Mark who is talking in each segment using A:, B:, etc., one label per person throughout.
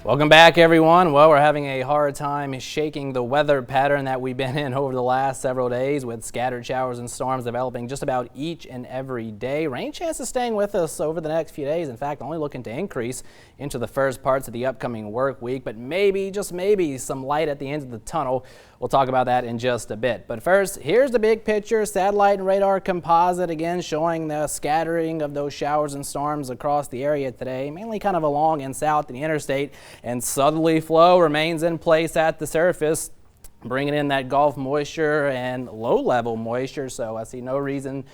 A: Welcome back, everyone. Well, we're having a hard time shaking the weather pattern that we've been in over the last several days, with scattered showers and storms developing just about each and every day. Rain chances staying with us over the next few days. In fact, only looking to increase into the first parts of the upcoming work week, but maybe, just maybe, some light at the end of the tunnel. We'll talk about that in just a bit. But first, here's the big picture. Satellite and radar composite again showing the scattering of those showers and storms across the area today, mainly kind of along and south of the interstate. And southerly flow remains in place at the surface, bringing in that Gulf moisture and low-level moisture. So I see no reason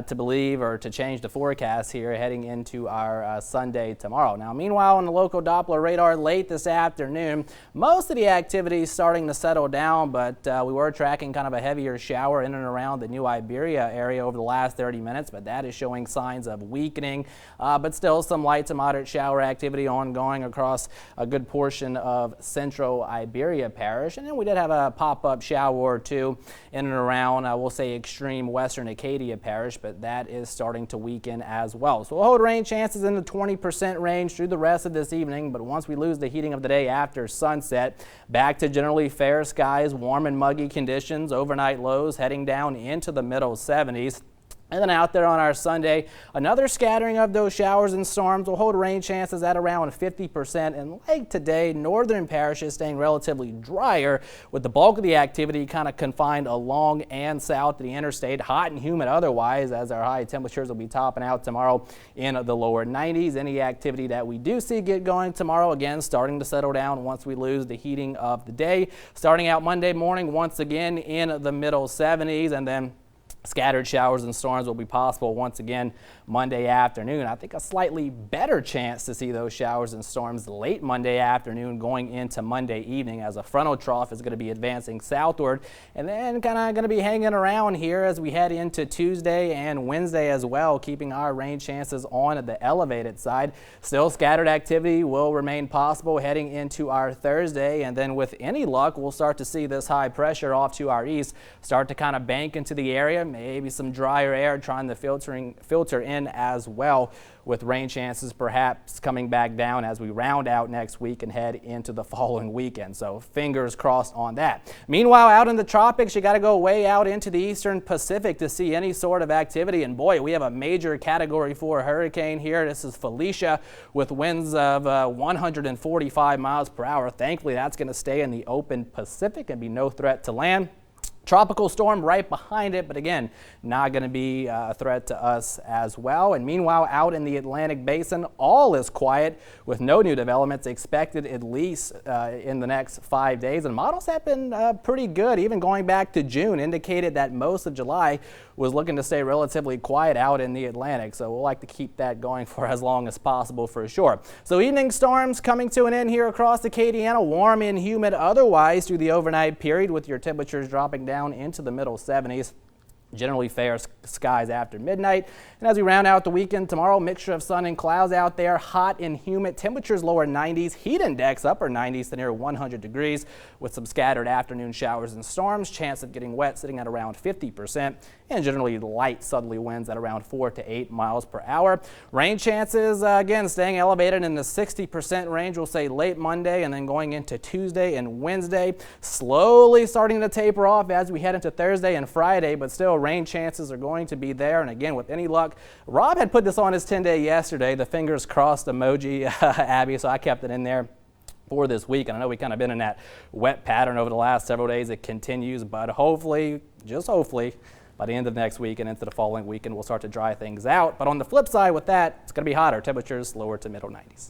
A: to believe or to change the forecast here heading into our Sunday tomorrow. Now, meanwhile, on the local Doppler radar late this afternoon, most of the activity is starting to settle down, but we were tracking kind of a heavier shower in and around the New Iberia area over the last 30 minutes, but that is showing signs of weakening. But still some light to moderate shower activity ongoing across a good portion of central Iberia Parish. And then we did have a pop-up shower or two in and around, we'll say, extreme western Acadia Parish, but that is starting to weaken as well. So we'll hold rain chances in the 20% range through the rest of this evening, but once we lose the heating of the day after sunset, back to generally fair skies, warm and muggy conditions, overnight lows heading down into the middle 70s. And then out there on our Sunday, another scattering of those showers and storms will hold rain chances at around 50%. And like today, northern parishes staying relatively drier, with the bulk of the activity kind of confined along and south of the interstate. Hot and humid otherwise, as our high temperatures will be topping out tomorrow in the lower 90s. Any activity that we do see get going tomorrow, again, starting to settle down once we lose the heating of the day. Starting out Monday morning, once again in the middle 70s, and then scattered showers and storms will be possible once again Monday afternoon. I think a slightly better chance to see those showers and storms late Monday afternoon going into Monday evening, as a frontal trough is going to be advancing southward and then kind of going to be hanging around here as we head into Tuesday and Wednesday as well, keeping our rain chances on the elevated side. Still, scattered activity will remain possible heading into our Thursday, and then with any luck, we'll start to see this high pressure off to our east start to kind of bank into the area. Maybe some drier air trying to filter in as well, with rain chances perhaps coming back down as we round out next week and head into the following weekend. So fingers crossed on that. Meanwhile, out in the tropics, you got to go way out into the eastern Pacific to see any sort of activity. And boy, we have a major Category 4 hurricane here. This is Felicia, with winds of 145 miles per hour. Thankfully, that's going to stay in the open Pacific and be no threat to land. Tropical storm right behind it, but again, not going to be a threat to us as well. And meanwhile, out in the Atlantic Basin, all is quiet with no new developments expected, at least in the next 5 days. And models have been pretty good, even going back to June, indicated that most of July was looking to stay relatively quiet out in the Atlantic. So we'll like to keep that going for as long as possible for sure. So evening storms coming to an end here across Acadiana, warm and humid otherwise through the overnight period, with your temperatures dropping down into the middle 70s. Generally fair skies after midnight. And as we round out the weekend tomorrow, mixture of sun and clouds out there, hot and humid, temperatures lower 90s, heat index upper 90s to near 100 degrees, with some scattered afternoon showers and storms, chance of getting wet sitting at around 50%, and generally light southerly winds at around 4 to 8 miles per hour. Rain chances again staying elevated in the 60% range, we'll say late Monday and then going into Tuesday and Wednesday, slowly starting to taper off as we head into Thursday and Friday, but still rain chances are going to be there. And again, with any luck, Rob had put this on his 10-day yesterday, the fingers crossed emoji, Abby, so I kept it in there for this week. And I know we kind of been in that wet pattern over the last several days. It continues, but hopefully, just hopefully, by the end of next week and into the following weekend, we'll start to dry things out. But on the flip side with that, it's going to be hotter. Temperatures lower to middle 90s.